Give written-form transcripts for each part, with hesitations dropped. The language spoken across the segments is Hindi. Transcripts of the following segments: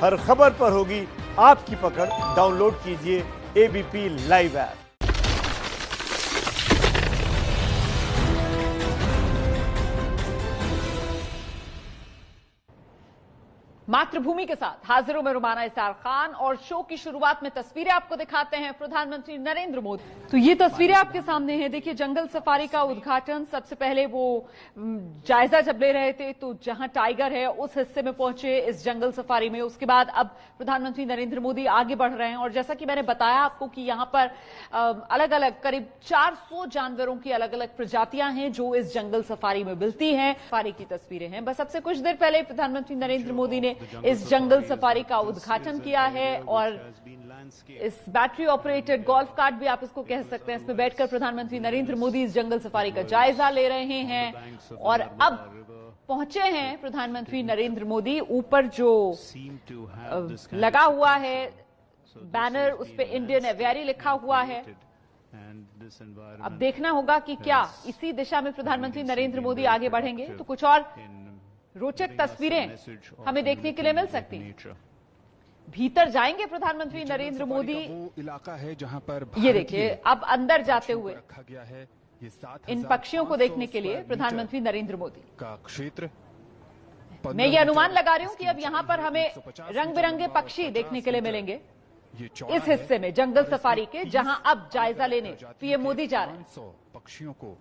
हर खबर पर होगी आपकी पकड़। डाउनलोड कीजिए एबीपी लाइव ऐप। मातृभूमि के साथ हाजिरों में रुमाना इसार खान और शो की शुरुआत में तस्वीरें आपको दिखाते हैं प्रधानमंत्री नरेंद्र मोदी। तो ये तस्वीरें आपके सामने हैं। देखिए, जंगल सफारी का उद्घाटन सबसे पहले वो जायजा जब ले रहे थे तो जहां टाइगर है उस हिस्से में पहुंचे इस जंगल सफारी में। उसके बाद अब प्रधानमंत्री नरेंद्र मोदी आगे बढ़ रहे हैं और जैसा कि मैंने बताया आपको कि यहां पर अलग अलग करीब 400 जानवरों की अलग अलग प्रजातियां हैं जो इस जंगल सफारी में मिलती हैं। सफारी की तस्वीरें हैं। बस अब से कुछ देर पहले प्रधानमंत्री नरेंद्र मोदी ने इस जंगल सफारी का उद्घाटन किया है और इस बैटरी ऑपरेटेड गोल्फ कार्ट भी आप इसको कह सकते हैं, इसमें बैठकर प्रधानमंत्री नरेंद्र मोदी इस जंगल सफारी का जायजा ले रहे हैं। और अब पहुंचे हैं प्रधानमंत्री नरेंद्र मोदी। ऊपर जो लगा हुआ है बैनर, उस पे इंडियन एवियरी लिखा हुआ है। अब देखना होगा कि क्या इसी दिशा में प्रधानमंत्री नरेंद्र मोदी आगे बढ़ेंगे तो कुछ और रोचक तस्वीरें हमें देखने के लिए मिल सकती हैं। भीतर जाएंगे प्रधानमंत्री नरेंद्र मोदी। इलाका है जहां पर ये देखिए, अब अंदर जाते हुए रखा गया है ये इन पक्षियों को देखने के लिए प्रधानमंत्री नरेंद्र मोदी का क्षेत्र। मैं ये अनुमान लगा रही हूं कि अब यहां पर हमें रंग बिरंगे पक्षी देखने के लिए मिलेंगे इस हिस्से में जंगल सफारी के, जहां अब जायजा लेने पीएम मोदी जा रहे हैं। 500 पक्षियों को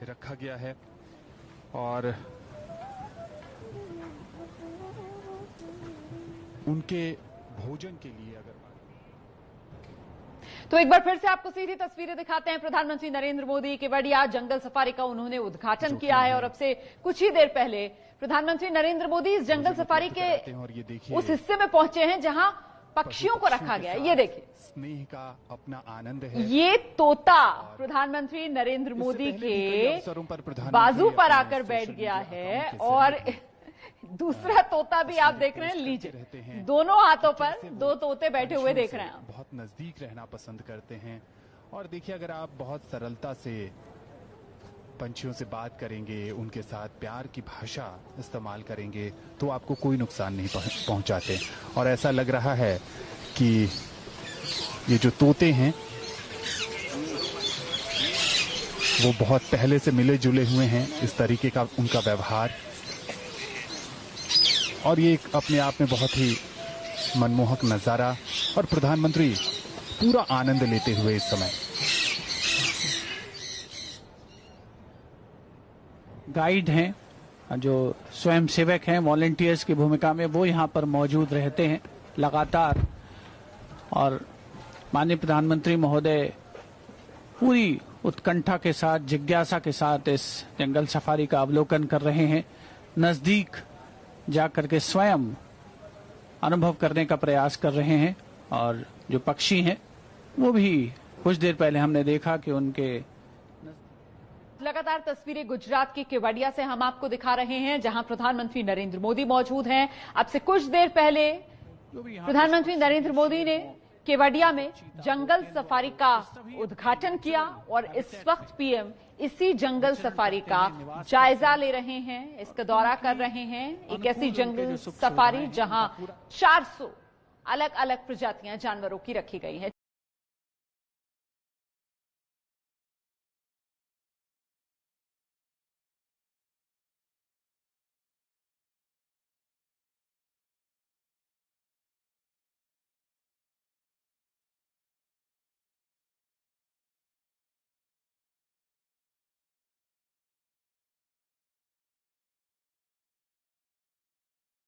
रखा गया है और उनके भोजन के लिए तो एक बार फिर से आपको सीधी तस्वीरें दिखाते हैं। प्रधानमंत्री नरेंद्र मोदी केवड़िया जंगल सफारी का उन्होंने उद्घाटन किया है और अब से कुछ ही देर पहले प्रधानमंत्री नरेंद्र मोदी इस जंगल सफारी के उस हिस्से में पहुंचे हैं जहां पक्षियों को रखा गया है। ये देखिए, स्नेह का अपना आनंद है। ये तोता प्रधानमंत्री नरेंद्र मोदी के बाजू पर आकर बैठ गया है और दूसरा तोता भी आप देख रहे हैं। लीजिए, दोनों हाथों पर दो तोते बैठे हुए देख रहे हैं। बहुत नजदीक रहना पसंद करते हैं और देखिए, अगर आप बहुत सरलता से पंछियों से बात करेंगे, उनके साथ प्यार की भाषा इस्तेमाल करेंगे तो आपको कोई नुकसान नहीं पहुंचाते। और ऐसा लग रहा है कि ये जो तोते हैं वो बहुत पहले से मिले जुले हुए हैं, इस तरीके का उनका व्यवहार। और ये एक अपने आप में बहुत ही मनमोहक नजारा और प्रधानमंत्री पूरा आनंद लेते हुए इस समय। गाइड हैं जो स्वयंसेवक हैं, वॉलंटियर्स की भूमिका में, वो यहाँ पर मौजूद रहते हैं लगातार। और माननीय प्रधानमंत्री महोदय पूरी उत्कंठा के साथ, जिज्ञासा के साथ इस जंगल सफारी का अवलोकन कर रहे हैं। नजदीक जाकर के स्वयं अनुभव करने का प्रयास कर रहे हैं। और जो पक्षी हैं वो भी कुछ देर पहले हमने देखा कि उनके लगातार तस्वीरें गुजरात के केवड़िया से हम आपको दिखा रहे हैं जहां प्रधानमंत्री नरेंद्र मोदी मौजूद हैं। अब से कुछ देर पहले प्रधानमंत्री नरेंद्र मोदी ने केवड़िया में जंगल सफारी का उद्घाटन किया और इस वक्त पीएम इसी जंगल सफारी का जायजा ले रहे हैं, इसका दौरा कर रहे हैं। एक ऐसी जंगल सफारी जहां 400 अलग अलग प्रजातियां जानवरों की रखी गई है।